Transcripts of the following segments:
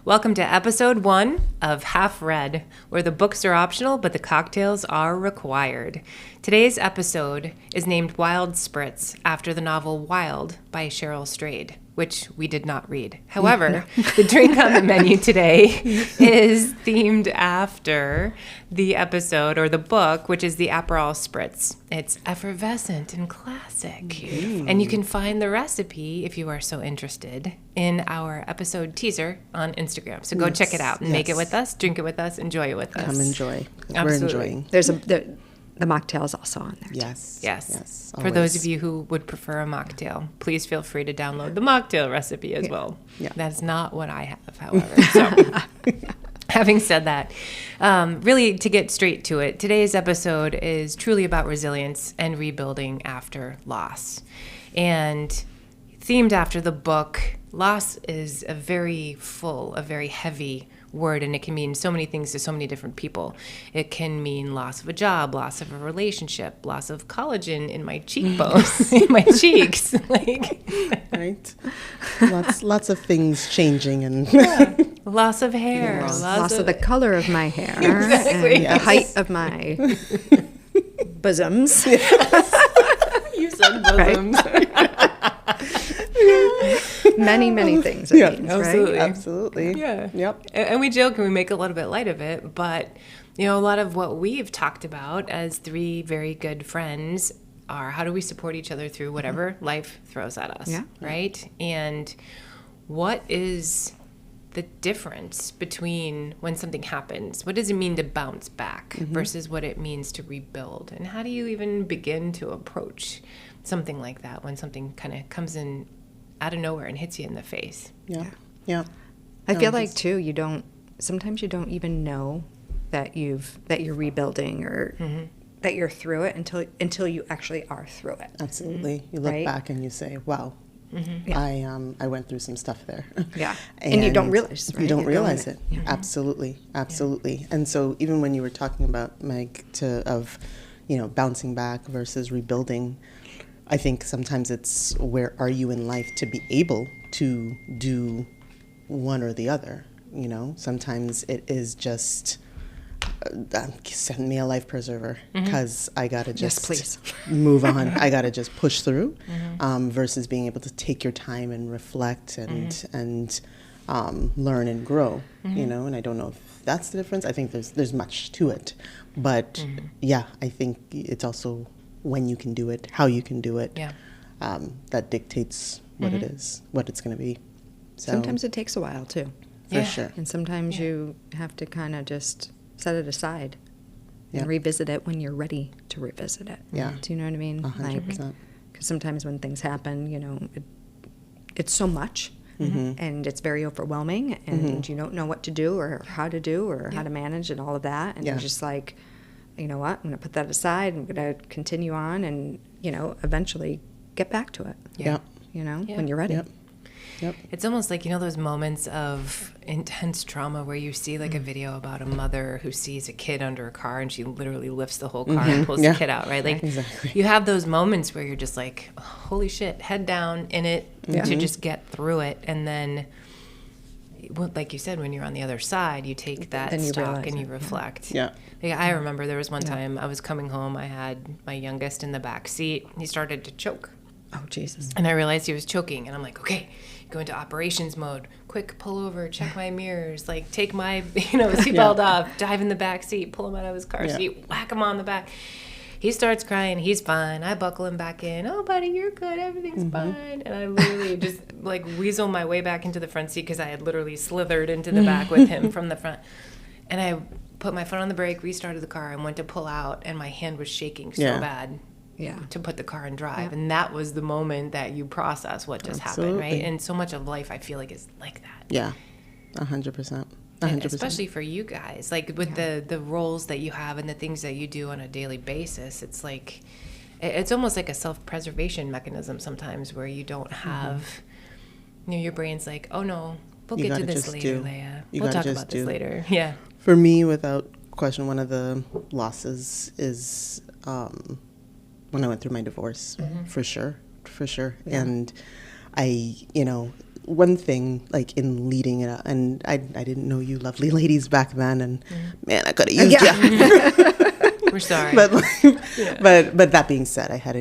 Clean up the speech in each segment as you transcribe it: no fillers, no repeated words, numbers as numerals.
Welcome to episode 1 of Half Read, where the books are optional, but the cocktails are required. Today's episode is named Wild Spritz, after the novel Wild by Cheryl Strayed, which we did not read. However, the drink on the menu today is themed after the episode or the book, which is the Aperol Spritz. It's effervescent and classic. And you can find the recipe, if you are so interested, in our episode teaser on Instagram. So go check it out and make it with us, drink it with us, enjoy it with us. Come enjoy. Absolutely. We're enjoying. There's the mocktail is also on there. Yes. For those of you who would prefer a mocktail, please feel free to download the mocktail recipe as well. Yeah. That's not what I have, however. So, having said that, really to get straight to it, today's episode is truly about resilience and rebuilding after loss. And themed after the book, loss is a very full, a very heavy word, and it can mean so many things to so many different people. It can mean loss of a job, loss of a relationship, loss of collagen in my cheekbones, in my cheeks, Right? Lots of things changing and loss of hair, Loss of the color of my hair, Exactly. and the height of my bosoms. You said bosoms. Many things it means, absolutely. right? Absolutely. Yeah. Yep. And we joke and we make a little bit light of it, but a lot of what we've talked about as three very good friends are how do we support each other through whatever life throws at us, right? And what is the difference between when something happens? What does it mean to bounce back versus what it means to rebuild? And how do you even begin to approach something like that when something kind of comes in out of nowhere and hits you in the face? Yeah. I feel like too, sometimes you don't even know that you're rebuilding or that you're through it until you actually are through it. Absolutely. You look Right? back and you say, wow, I went through some stuff there. Yeah. And you don't realize, right? You don't You're realize doing it. Absolutely. And so even when you were talking about, Meg, of bouncing back versus rebuilding, I think sometimes it's where are you in life to be able to do one or the other. Sometimes it is just send me a life preserver because I gotta just move on. I gotta just push through versus being able to take your time and reflect and learn and grow. And I don't know if that's the difference. I think there's much to it, but I think it's also when you can do it, how you can do it, that dictates what it is, what it's going to be. So, Sometimes it takes a while too. For sure. And sometimes you have to kind of just set it aside and revisit it when you're ready to revisit it. Yeah. Do you know what I mean? 100%. Because sometimes when things happen, it's so much and it's very overwhelming and you don't know what to do or how to do or how to manage and all of that. And you're just like, you know what, I'm going to put that aside. I'm going to continue on and, eventually get back to it. When you're ready. Yep. It's almost like, those moments of intense trauma where you see like a video about a mother who sees a kid under a car and she literally lifts the whole car and pulls the kid out, right? Like you have those moments where you're just like, holy shit, head down in it to just get through it. And then, like you said, when you're on the other side, you take that stock and you reflect. Yeah. Like, I remember there was one time I was coming home, I had my youngest in the back seat. He started to choke. Oh, Jesus. And I realized he was choking, and I'm like, okay, go into operations mode. Quick, pull over, check my mirrors, like take my, seatbelt off, dive in the back seat, pull him out of his car seat, whack him on the back. He starts crying. He's fine. I buckle him back in. Oh, buddy, you're good. Everything's fine. And I literally just like weasel my way back into the front seat because I had literally slithered into the back with him from the front. And I put my foot on the brake, restarted the car, and went to pull out, and my hand was shaking so bad. To put the car in drive. And that was the moment that you process what just happened, right? And so much of life, I feel like, is like that. Yeah, 100%. And especially for you guys, like with the roles that you have and the things that you do on a daily basis, it's like, it's almost like a self-preservation mechanism sometimes where you don't have, your brain's like, oh no, we'll get to this later, Leia. We'll talk about this later. Yeah. For me, without question, one of the losses is when I went through my divorce, for sure. Yeah. And I, one thing, like in leading it up, and I didn't know you lovely ladies back then, and man, I could have used you. We're sorry. But that being said, I had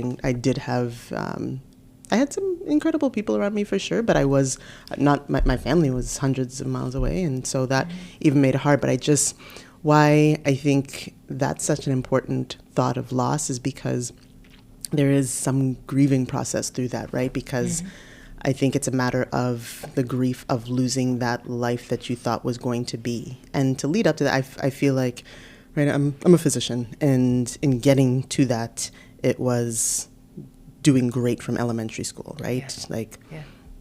some incredible people around me for sure, but I was not, my family was hundreds of miles away, and so that even made it hard. But why I think that's such an important thought of loss is because there is some grieving process through that, right? Because I think it's a matter of the grief of losing that life that you thought was going to be. And to lead up to that, I feel like, right, I'm a physician, and in getting to that, it was doing great from elementary school, right?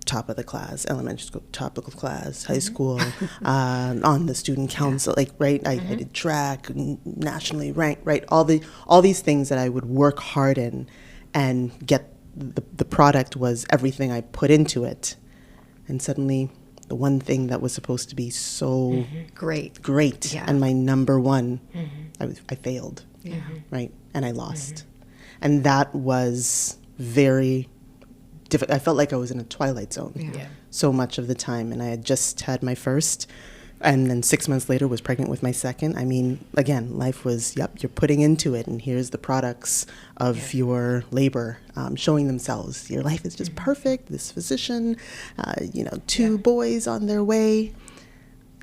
Top of the class, elementary school, top of the class, high school, on the student council, like, right? I did track, nationally ranked, right? All these things that I would work hard in and get the product was everything I put into it. And suddenly the one thing that was supposed to be so great and my number one, I failed, right? And I lost. And that was very difficult. I felt like I was in a twilight zone so much of the time. And I had just had my first, and then 6 months later was pregnant with my second. I mean, again, life was, you're putting into it, and here's the products of your labor showing themselves. Your life is just perfect. This physician, 2 boys on their way.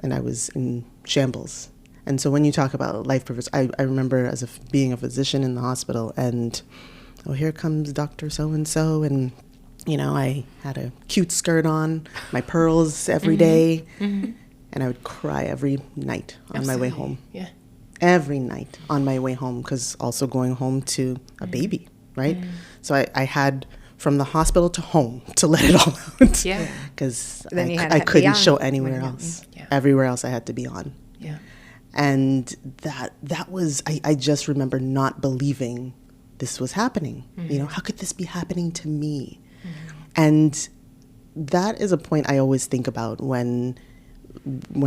And I was in shambles. And so when you talk about life purpose, I remember being a physician in the hospital, and here comes Dr. So-and-so, and I had a cute skirt on, my pearls every day, and I would cry every night on my way home. Yeah. Every night on my way home, because also going home to a baby, right? So I had from the hospital to home to let it all out. Yeah. Because I couldn't show anywhere else. Yeah. Everywhere else I had to be on. Yeah. And that was, I just remember not believing this was happening. How could this be happening to me? And that is a point I always think about when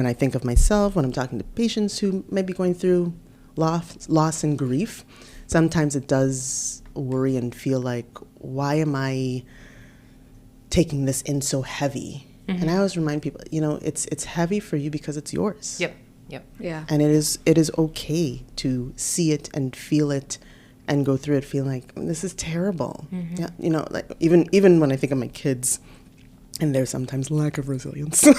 I think of myself, when I'm talking to patients who may be going through loss and grief. Sometimes it does worry and feel like, why am I taking this in so heavy? And I always remind people, it's heavy for you because it's yours. Yep. Yeah. And it is okay to see it and feel it and go through it feeling like, this is terrible. Yeah, like even when I think of my kids and their sometimes lack of resilience, and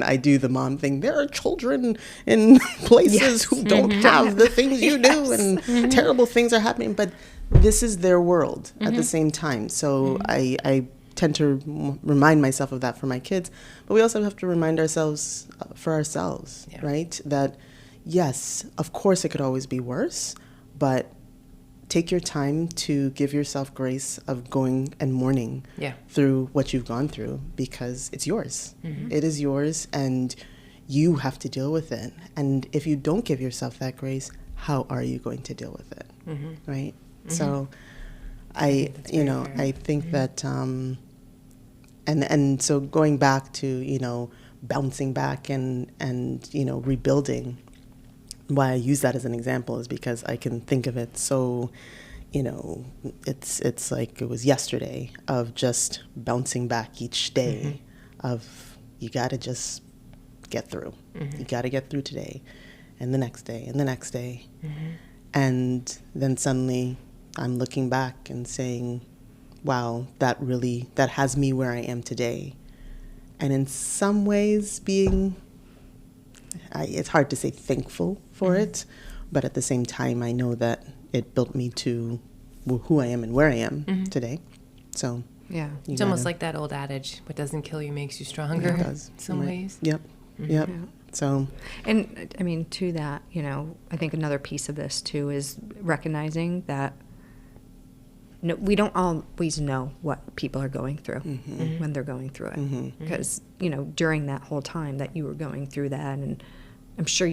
I do the mom thing. There are children in places who don't have the things you do, and terrible things are happening, but this is their world at the same time. So I tend to remind myself of that for my kids, but we also have to remind ourselves for ourselves, right? That yes, of course it could always be worse, but take your time to give yourself grace of going and mourning through what you've gone through, because it's yours. It is yours, and you have to deal with it. And if you don't give yourself that grace, how are you going to deal with it, right? So I think that, and so going back to, bouncing back and rebuilding, why I use that as an example is because I can think of it so, it's like it was yesterday of just bouncing back each day of you got to just get through. You got to get through today and the next day and the next day. And then suddenly I'm looking back and saying, wow, that has me where I am today. And in some ways it's hard to say thankful for it, but at the same time, I know that it built me to who I am and where I am today. So yeah, it's almost like that old adage: "What doesn't kill you makes you stronger." It does, in some ways. Yep. Yeah. So, and I mean, to that, I think another piece of this too is recognizing that we don't always know what people are going through when they're going through it, because during that whole time that you were going through that, and I'm sure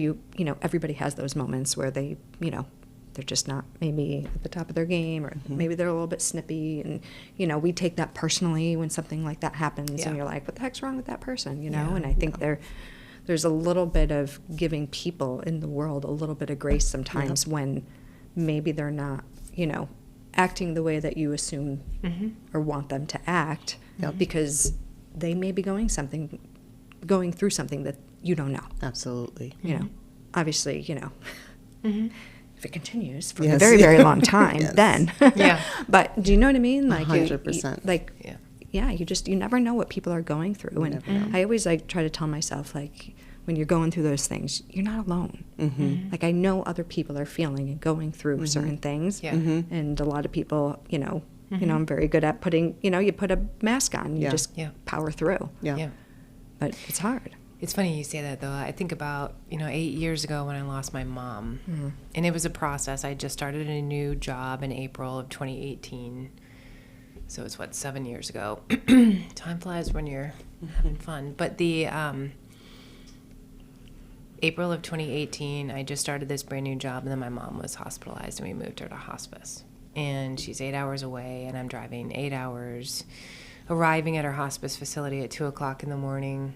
everybody has those moments where they they're just not maybe at the top of their game, or maybe they're a little bit snippy, and we take that personally when something like that happens, and you're like, what the heck's wrong with that person, and I think there's a little bit of giving people in the world a little bit of grace sometimes when maybe they're not acting the way that you assume or want them to act, because they may be going through something that you don't know. Absolutely. You know, obviously, you know, if it continues for a very, very long time, then. But do you know what I mean? Like 100%. You never know what people are going through. And I always like try to tell myself, like, when you're going through those things, you're not alone. Like, I know other people are feeling and going through certain things. And a lot of people, you know, I'm very good at putting, you put a mask on, you just power through. But it's hard. It's funny you say that, though. I think about, 8 years ago when I lost my mom. And it was a process. I just started a new job in April of 2018. So it's 7 years ago. Time flies when you're having fun. But the April of 2018, I just started this brand new job, and then my mom was hospitalized, and we moved her to hospice. And she's 8 hours away, and I'm driving 8 hours, arriving at her hospice facility at 2 o'clock in the morning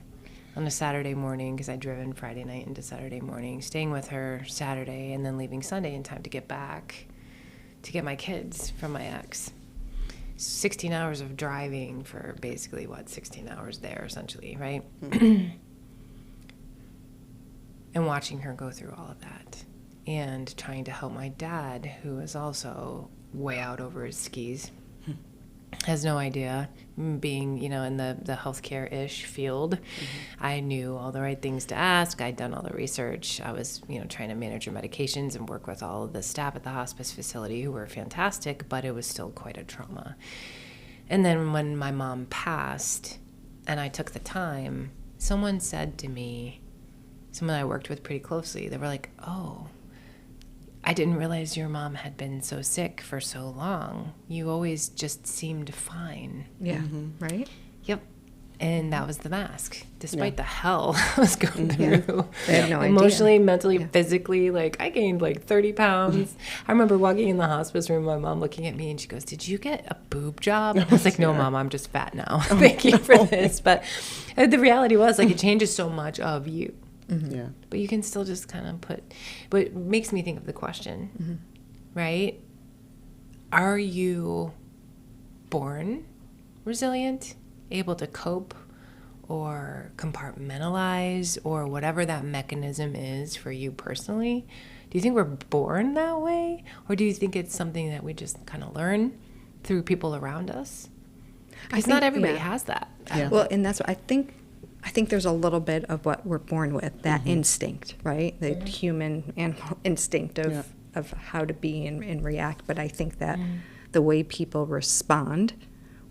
on a Saturday morning, because I'd driven Friday night into Saturday morning, staying with her Saturday, and then leaving Sunday in time to get back to get my kids from my ex. 16 hours of driving for basically, 16 hours there, essentially, right? And watching her go through all of that, and trying to help my dad, who is also way out over his skis, has no idea, being, in the healthcare-ish field. I knew all the right things to ask. I'd done all the research. I was, trying to manage her medications and work with all of the staff at the hospice facility, who were fantastic, but it was still quite a trauma. And then when my mom passed, and I took the time, someone said to me, someone I worked with pretty closely, they were like, "Oh, I didn't realize your mom had been so sick for so long. You always just seemed fine." Yeah, right? Yep. And that was the mask, despite the hell I was going through. I had no Emotionally, idea. mentally, physically. Like, I gained 30 pounds. I remember walking in the hospice room, my mom looking at me, and she goes, "Did you get a boob job?" And I was like, "No, Mom, I'm just fat now. Thank you for this." But the reality was, it changes so much of you. Yeah. But you can still just kind of but it makes me think of the question, right? Are you born resilient, able to cope or compartmentalize, or whatever that mechanism is for you personally? Do you think we're born that way? Or do you think it's something that we just kind of learn through people around us? Because not everybody has that. Yeah. Well, and that's what I think there's a little bit of what we're born with, that instinct, right? The human animal instinct of how to be and react. But I think that the way people respond,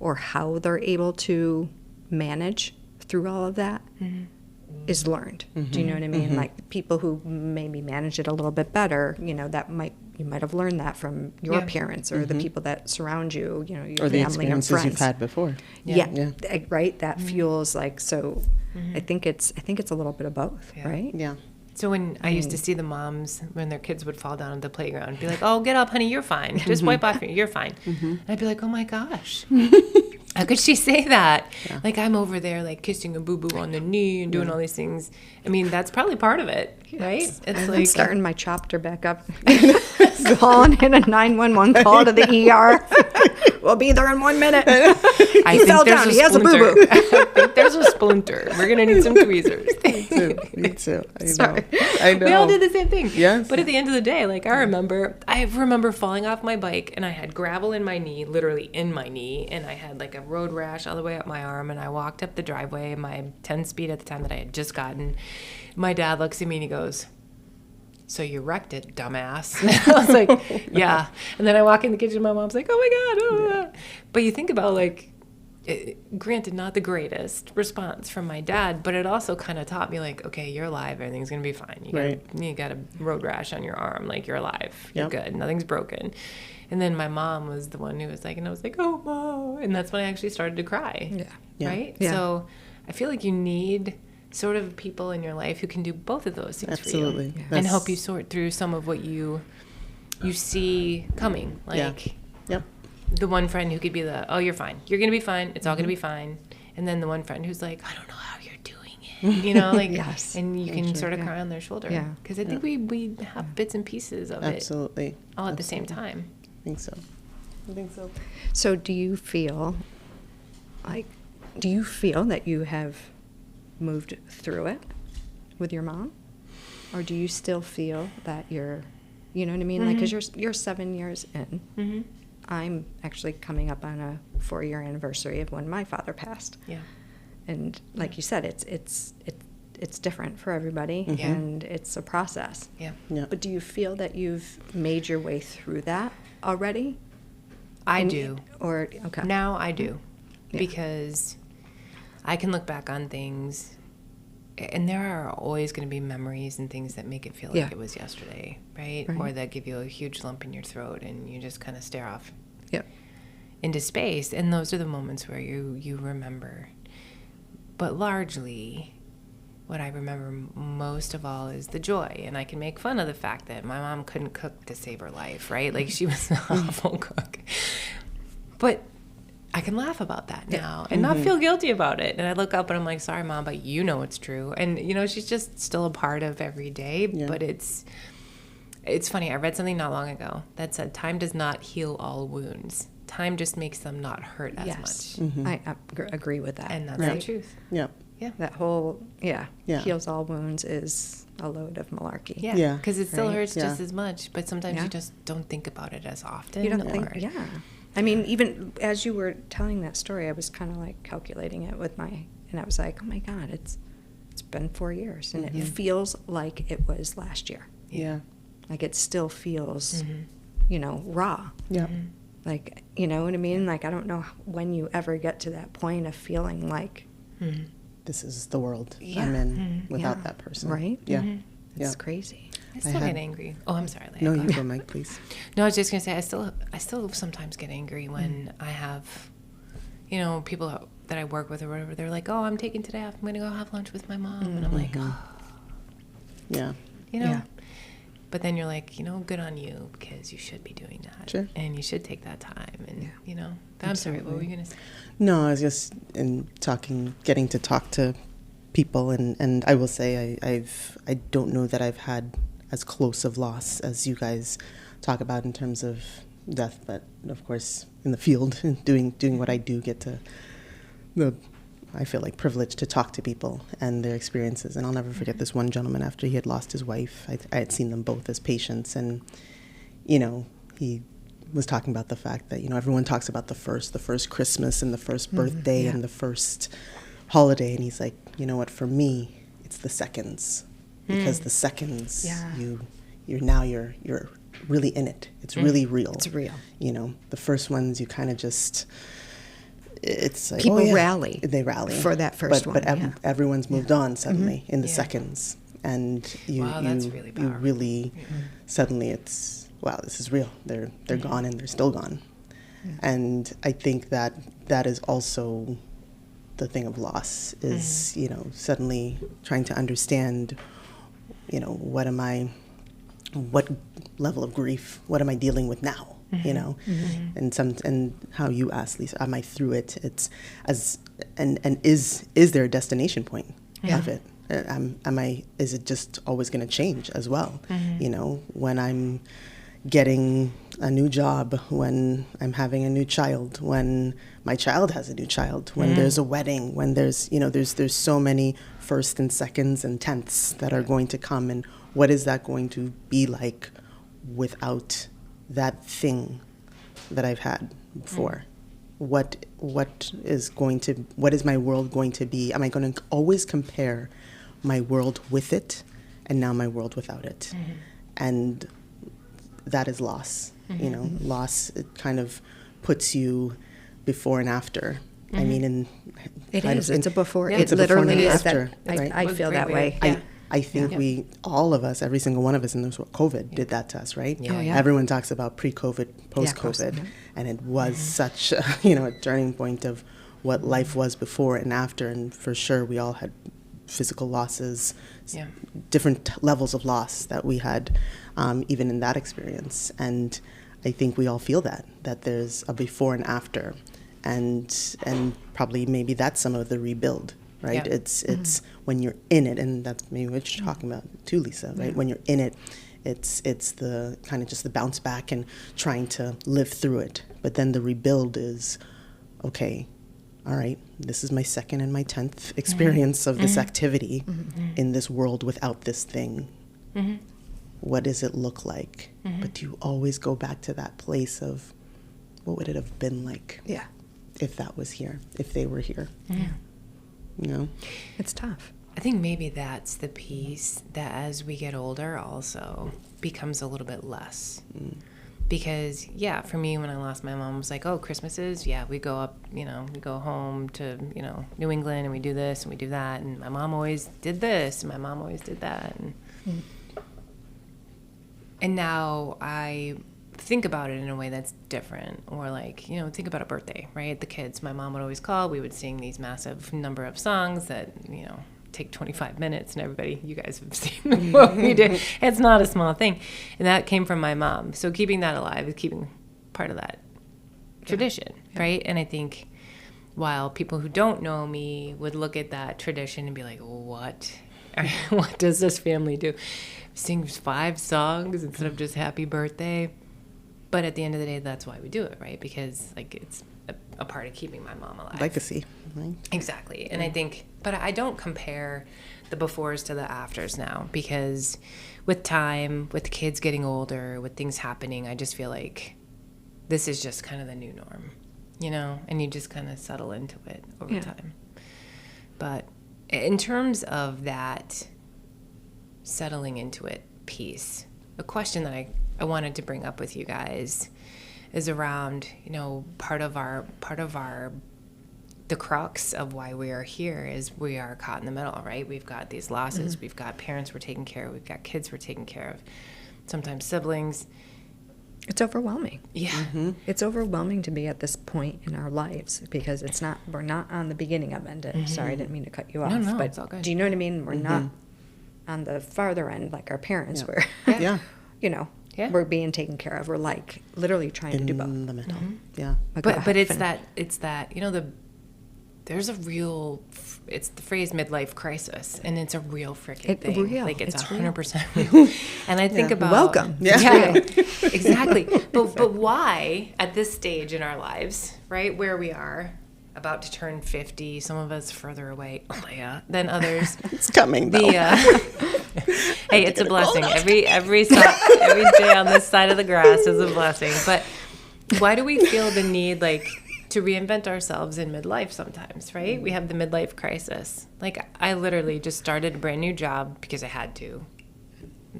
or how they're able to manage through all of that, is learned. Do you know what I mean? Like, people who maybe manage it a little bit better, you might have learned that from your parents or the people that surround you, your or the family and experiences friends. you've had before. Right. That fuels so. I think it's a little bit of both, right? Yeah. So when I used to see the moms, when their kids would fall down at the playground, be like, "Oh, get up, honey, you're fine. Just wipe off, you're fine." And I'd be like, "Oh my gosh, how could she say that?" Yeah. Like, I'm over there, kissing a boo-boo on the knee and doing all these things. I mean, that's probably part of it, right? It's I'm starting my chopper back up, calling in a 911 call to the ER. We'll be there in 1 minute. I think fell down. He has a boo-boo. I think there's a splinter. We're going to need some tweezers. Me too. Sorry. I know. We all did the same thing. Yes. But at the end of the day, I remember falling off my bike, and I had gravel in my knee, literally in my knee, and I had a road rash all the way up my arm, and I walked up the driveway, my 10 speed at the time that I had just gotten. My dad looks at me and he goes, "So you wrecked it, dumbass." And I was like, "Yeah." And then I walk in the kitchen, my mom's like, "Oh my God." Oh. But you think about granted, not the greatest response from my dad, but it also kind of taught me okay, you're alive. Everything's going to be fine. You got a road rash on your arm. You're alive. You're good. Nothing's broken. And then my mom was the one who was and I was like, "Oh, Mom." And that's when I actually started to cry. Yeah. Right? Yeah. So I feel like you need sort of people in your life who can do both of those things Absolutely. for you. Yeah. And help you sort through some of what you see coming. The one friend who could be "Oh, you're fine. You're going to be fine. It's all going to be fine." And then the one friend who's like, "I don't know how you're doing it." Yes. And you can sort of cry on their shoulder. Yeah. Because I think we have bits and pieces of Absolutely. it all at the same time. I think so. I think so. So do you feel that you have moved through it with your mom? Or do you still feel that you're, you know what I mean? Like, 'cause you're 7 years in. Mm-hmm. I'm actually coming up on a 4-year anniversary of when my father passed. Yeah. And like you said, it's different for everybody, and it's a process. Yeah. Yeah. But do you feel that you've made your way through that already? I do. Or, okay. Now I do. Yeah. Because I can look back on things, and there are always going to be memories and things that make it feel like it was yesterday, right? Or that give you a huge lump in your throat, and you just kind of stare off into space. And those are the moments where you remember. But largely, what I remember most of all is the joy. And I can make fun of the fact that my mom couldn't cook to save her life, right? Like, she was an awful cook. But I can laugh about that now and not feel guilty about it. And I look up and I'm like, sorry, Mom, but you know it's true. And, you know, she's just still a part of every day. Yeah. But it's funny. I read something not long ago that said time does not heal all wounds. Time just makes them not hurt as much. Mm-hmm. I agree with that. And that's the truth. Yeah. Yeah. That whole, heals all wounds is a load of malarkey. Yeah. Because it still hurts just as much. But sometimes you just don't think about it as often. You don't think, I mean, even as you were telling that story, I was kind of like calculating it and I was like, oh my God, it's been 4 years, and it feels like it was last year. Yeah. Like, it still feels, you know, raw. Yeah. Like, you know what I mean? Like, I don't know when you ever get to that point of feeling like this is the world I'm in without that person. Right? Yeah. It's crazy. I still get angry. Oh, I'm sorry, Leah. No, you go, Mike, please. No, I was just gonna say I still sometimes get angry when I have, you know, people that I work with or whatever. They're like, "Oh, I'm taking today off. I'm gonna go have lunch with my mom," and I'm like, "Oh, yeah, you know." Yeah. But then you're like, you know, good on you, because you should be doing that, sure, and you should take that time, and you know. But I'm sorry, what were you gonna say? No, I was just getting to talk to people, and I will say I don't know that I've had as close of loss as you guys talk about in terms of death, but of course in the field doing what I do, get to I feel like privileged to talk to people and their experiences. And I'll never forget this one gentleman after he had lost his wife. I had seen them both as patients, and you know, he was talking about the fact that, you know, everyone talks about the first Christmas and the first birthday and the first holiday, and he's like, you know what, for me it's the seconds, because the seconds you're really in it. It's really real. It's real. You know, the first ones you kind of just, it's like people rally. They rally for that first one. But everyone's moved on suddenly in the seconds, and that's really powerful. You really suddenly it's, wow, this is real. They're gone, and they're still gone. And I think that is also the thing of loss is, you know, suddenly trying to understand, you know, what level of grief, what am I dealing with now, you know, and how you asked, Lisa, am I through it? It's and is there a destination point of it? Is it just always going to change as well? You know, when I'm getting a new job, when I'm having a new child, when my child has a new child, when there's a wedding, when there's, you know, there's so many firsts and seconds and tenths that are going to come, and what is that going to be like without that thing that I've had before? What is my world going to be? Am I going to always compare my world with it and now my world without it? And that is loss. You know, loss, it kind of puts you before and after. I mean, it's a before. It literally is. After, right? I feel that way. I think we, all of us, every single one of us in this COVID did that to us, right? Everyone talks about pre-COVID, post-COVID, and it was such a, you know, a turning point of what life was before and after. And for sure, we all had physical losses, different levels of loss that we had, even in that experience. And I think we all feel that there's a before and after, and probably maybe that's some of the rebuild, right? It's when you're in it, and that's maybe what you're talking about too, Lisa, right? When you're in it, It's the kind of just the bounce back and trying to live through it. But then the rebuild is, okay, all right, this is my second and my 10th experience of this activity in this world without this thing. What does it look like? But do you always go back to that place of what would it have been like if that was here, if they were here? You know? It's tough. I think maybe that's the piece that as we get older also becomes a little bit less. Because, for me, when I lost my mom, it was like, oh, Christmases, we go up, we go home to, New England, and we do this and we do that. And my mom always did this, and my mom always did that. And now I think about it in a way that's different. Or like, think about a birthday, right? The kids, my mom would always call. We would sing these massive number of songs that, take 25 minutes, and everybody, you guys have seen what we do. It's not a small thing. And that came from my mom. So keeping that alive is keeping part of that tradition, right? And I think while people who don't know me would look at that tradition and be like, what? What does this family do? Sing 5 songs instead of just happy birthday? But at the end of the day, that's why we do it, right? Because like it's a part of keeping my mom alive. Legacy, right? Exactly. And I think, but I don't compare the befores to the afters now, because with time, with kids getting older, with things happening, I just feel like this is just kind of the new norm, and you just kind of settle into it over time. But in terms of that settling into it piece, a question that I wanted to bring up with you guys is around, part of the crux of why we are here is we are caught in the middle, right? We've got these losses, we've got parents we're taking care of, we've got kids we're taking care of, sometimes siblings. It's overwhelming. Yeah. It's overwhelming to be at this point in our lives because we're not on the beginning of it. Sorry, I didn't mean to cut you off. No, but it's all good. do you know what I mean? We're not on the farther end like our parents were. We're being taken care of. We're like literally trying to do both. In the middle. But it's that there's a real, it's the phrase midlife crisis, and it's a real freaking thing. Real. Like it's 100% real. And I think about welcome. Exactly. But why at this stage in our lives, right, where we are about to turn 50, some of us further away, than others. It's coming though. Hey, it's a blessing. Every day on this side of the grass is a blessing. But why do we feel the need, like, to reinvent ourselves in midlife sometimes, right? We have the midlife crisis. Like, I literally just started a brand new job because I had to,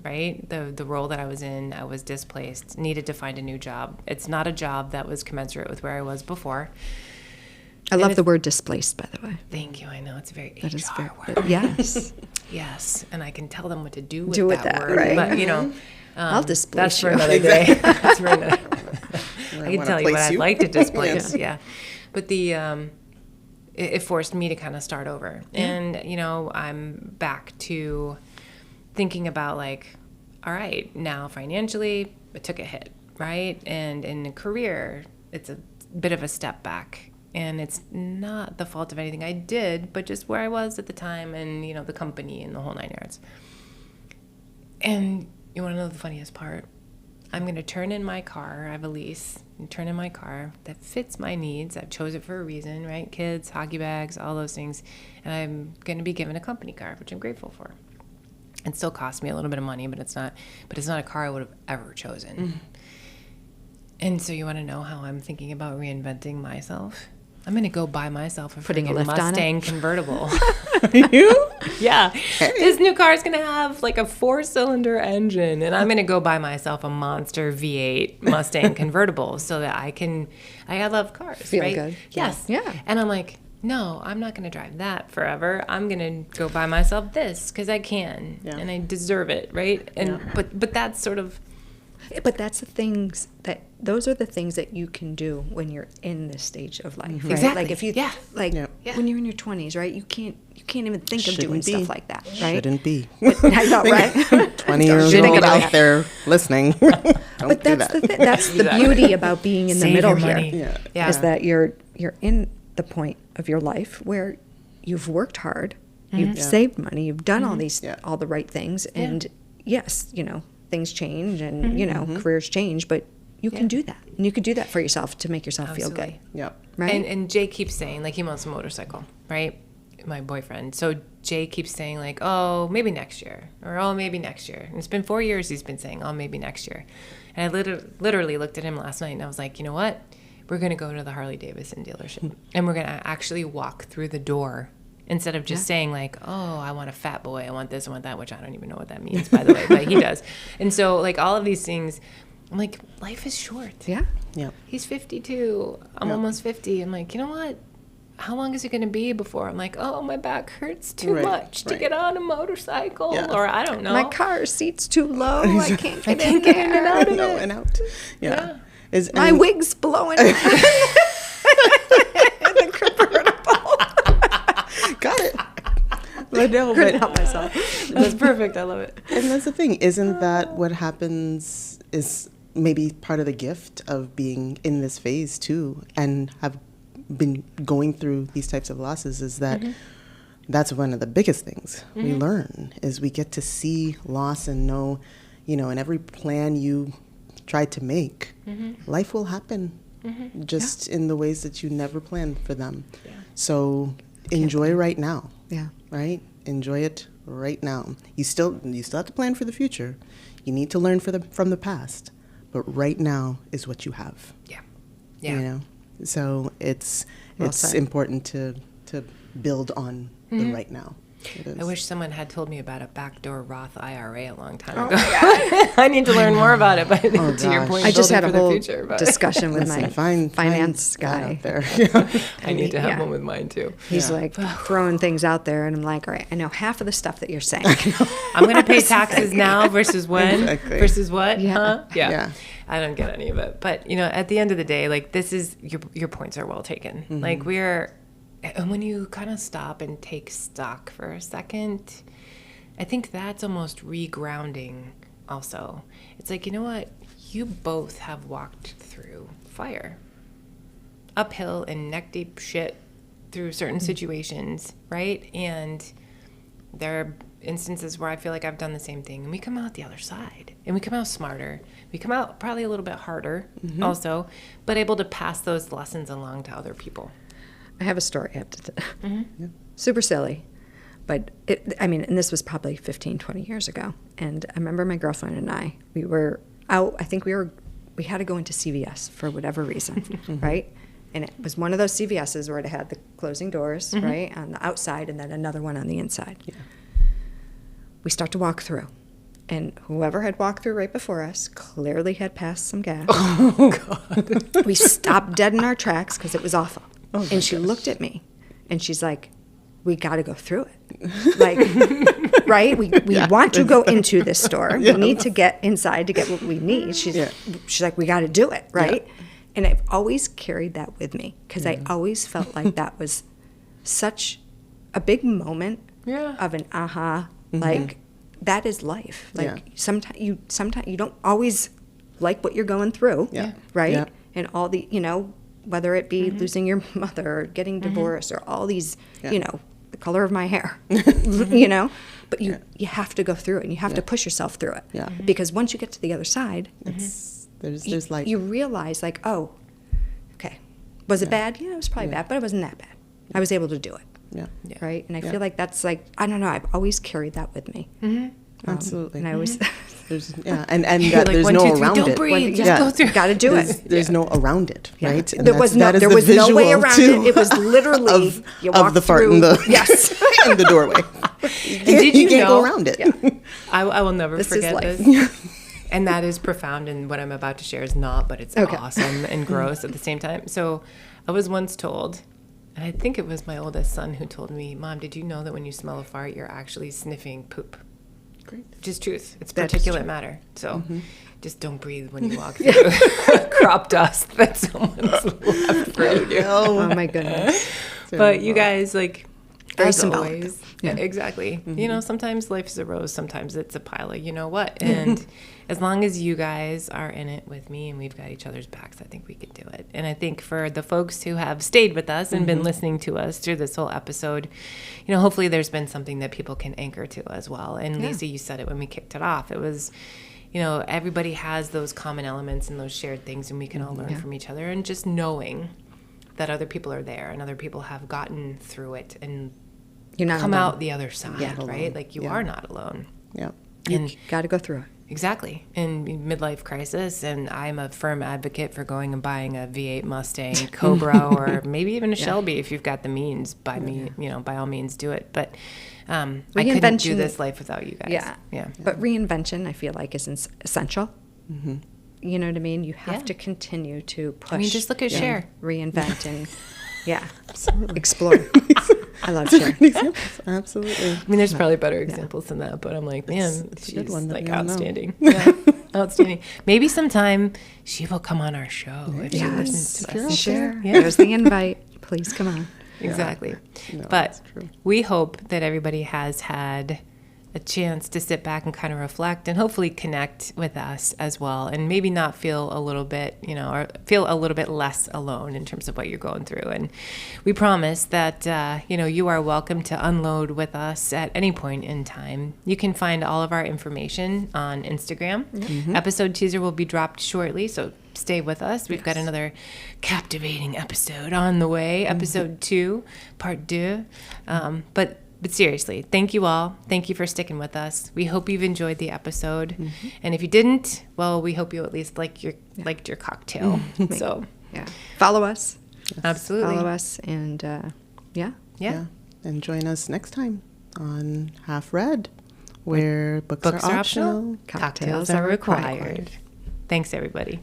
right? The role that I was in, I was displaced, needed to find a new job. It's not a job that was commensurate with where I was before. I love the word displaced, by the way. Thank you. I know it's a very that HR word. Yes. Yes, and I can tell them what to do with that word. Right? But, I'll displace that's you. for another day. That's for another. I can tell you what I'd like to displace. But it forced me to kind of start over. And, I'm back to thinking about like, all right, now financially, it took a hit, right? And in a career, it's a bit of a step back. And it's not the fault of anything I did, but just where I was at the time and, the company and the whole 9 yards. And you want to know the funniest part? I'm going to turn in my car. I have a lease. And turn in my car that fits my needs. I've chose it for a reason, right? Kids, hockey bags, all those things. And I'm going to be given a company car, which I'm grateful for. It still costs me a little bit of money, but it's not a car I would have ever chosen. And so you want to know how I'm thinking about reinventing myself? I'm going to go buy myself a freaking Mustang convertible. You? Yeah. This new car is going to have like a 4-cylinder engine, and I'm going to go buy myself a monster V8 Mustang convertible so that I love cars, feel right? Good. Yes. Yeah. And I'm like, no, I'm not going to drive that forever. I'm going to go buy myself this because I can, and I deserve it, right? And but that's sort of... But that's the things those are the things that you can do when you're in this stage of life, right? Exactly. Like if you, when you're in your 20s, right? You can't even think of doing stuff like that, right? Shouldn't be. I know, right? 20-year-old out there listening. But that's that's the beauty about being in the middle here. Is that you're in the point of your life where you've worked hard, you've saved money, you've done all the right things, and yes, things change and, you know, careers change, but you can do that. And you could do that for yourself to make yourself feel good. Yep. Right? And Jay keeps saying, like, he wants a motorcycle, right? My boyfriend. So Jay keeps saying, like, oh, maybe next year, or oh, maybe next year. And it's been 4 years he's been saying, oh, maybe next year. And I literally looked at him last night and I was like, you know what? We're going to go to the Harley Davidson dealership and we're going to actually walk through the door instead of just saying, like, oh, I want a fat boy, I want this, I want that, which I don't even know what that means, by the way, but he does. And so, like, all of these things, I'm like, life is short. Yeah. Yeah. He's 52. I'm almost 50. I'm like, you know what? How long is it going to be before I'm like, oh, my back hurts too much to get on a motorcycle, or I don't know. My car seat's too low. I can't get in there. And out of it. And out. Yeah. My wig's blowing. In the convertible. Got it. I know, Couldn't help myself. That's perfect. I love it. And that's the thing. Isn't that what happens, is maybe part of the gift of being in this phase too, and have been going through these types of losses, is that that's one of the biggest things we learn, is we get to see loss and know, you know, in every plan you tried to make, life will happen just in the ways that you never planned for them. Yeah. So enjoy right now. Yeah. Right? Enjoy it right now. You still have to plan for the future. You need to learn from the past, but right now is what you have. Yeah. Yeah. You know? So it's said. important to build on the right now. I wish someone had told me about a backdoor Roth IRA a long time ago. I need to learn more about it, but to your point, I just had a building for whole the future, but discussion with my finance guy. Out there. I need to have one with mine too. He's like throwing things out there, and I'm like, all right, I know half of the stuff that you're saying. I'm going to pay taxes now versus when versus what? Yeah. Huh? Yeah. I don't get any of it. But, you know, at the end of the day, like, this is, your points are well taken. Like, and when you kind of stop and take stock for a second, I think that's almost regrounding also. It's like, you know what? You both have walked through fire. Uphill and neck-deep shit through certain situations, right? And there are instances where I feel like I've done the same thing. And we come out the other side. And we come out smarter. We come out probably a little bit harder also, but able to pass those lessons along to other people. I have a story I have to tell. Super silly. But, and this was probably 15, 20 years ago. And I remember my girlfriend and I, we were out, I think we had to go into CVS for whatever reason, right? And it was one of those CVSs where it had the closing doors, right, on the outside, and then another one on the inside. Yeah. We start to walk through. And whoever had walked through right before us clearly had passed some gas. Oh, God. We stopped dead in our tracks because it was awful. Oh, and she looked at me, and she's like, we got to go through it. Like, right? We want to go into this store. We need to get inside to get what we need. She's like, we got to do it, right? Yeah. And I've always carried that with me because I always felt like that was such a big moment of an aha. Like, that is life. Like, sometimes you don't always like what you're going through, right? Yeah. And all the, you know, whether it be losing your mother or getting divorced or all these, you know, the color of my hair, you know, but you have to go through it and you have to push yourself through it. Yeah. Because once you get to the other side, there's light. You realize, like, oh, okay, was it bad? Yeah, it was probably bad, but it wasn't that bad. I was able to do it. Yeah. Right? And I feel like that's like, I don't know, I've always carried that with me. Absolutely. And I always... and that there's no around don't it. Breathe, just go through. Got to do it. There's no around it, right? And there was no way around it. It was literally you walk of the fart through, in the in the doorway. You can't go around it. Yeah. I will never forget this. And that is profound, and what I'm about to share is not, but it's awesome and gross at the same time. So I was once told, and I think it was my oldest son who told me, Mom, did you know that when you smell a fart, you're actually sniffing poop? Great. Just truth. It's particulate matter. So just don't breathe when you walk through crop dust that someone's left for you. Oh my goodness. But you guys, like, very as symbolic. Always, exactly. You know, sometimes life is a rose, sometimes it's a pile of you know what. And as long as you guys are in it with me and we've got each other's backs, I think we can do it. And I think for the folks who have stayed with us and been listening to us through this whole episode, you know, hopefully there's been something that people can anchor to as well. And Lisa, you said it when we kicked it off. It was, everybody has those common elements and those shared things, and we can all learn from each other. And just knowing that other people are there and other people have gotten through it and you're not come alone. out the other side, right? Like you are not alone. Yeah. You got to go through it. Exactly. In midlife crisis, and I'm a firm advocate for going and buying a V8 Mustang Cobra or maybe even a Shelby if you've got the means. By all means do it. But I couldn't do this life without you guys. Yeah. But reinvention, I feel like, is essential. Mm-hmm. You know what I mean? You have to continue to push. I mean, just look at Cher. Reinvent and explore. I love Cher. Absolutely. I mean, there's probably better examples than that, but I'm like, man, it's a she's good one that like we all know. outstanding. Yeah, outstanding. Maybe sometime she will come on our show if she listens to us. Sure. There's the invite. Please come on. Exactly. No, but we hope that everybody has had a chance to sit back and kind of reflect and hopefully connect with us as well, and maybe not feel a little bit, or feel a little bit less alone in terms of what you're going through. And we promise that, you are welcome to unload with us at any point in time. You can find all of our information on Instagram. Mm-hmm. Episode teaser will be dropped shortly, so stay with us. We've got another captivating episode on the way, episode 2, part 2. But seriously, thank you all. Thank you for sticking with us. We hope you've enjoyed the episode. Mm-hmm. And if you didn't, well, we hope you at least liked your cocktail. So follow us. Yes. Absolutely. Follow us and Yeah. And join us next time on Half Red, where books are optional. Cocktails are required. Thanks, everybody.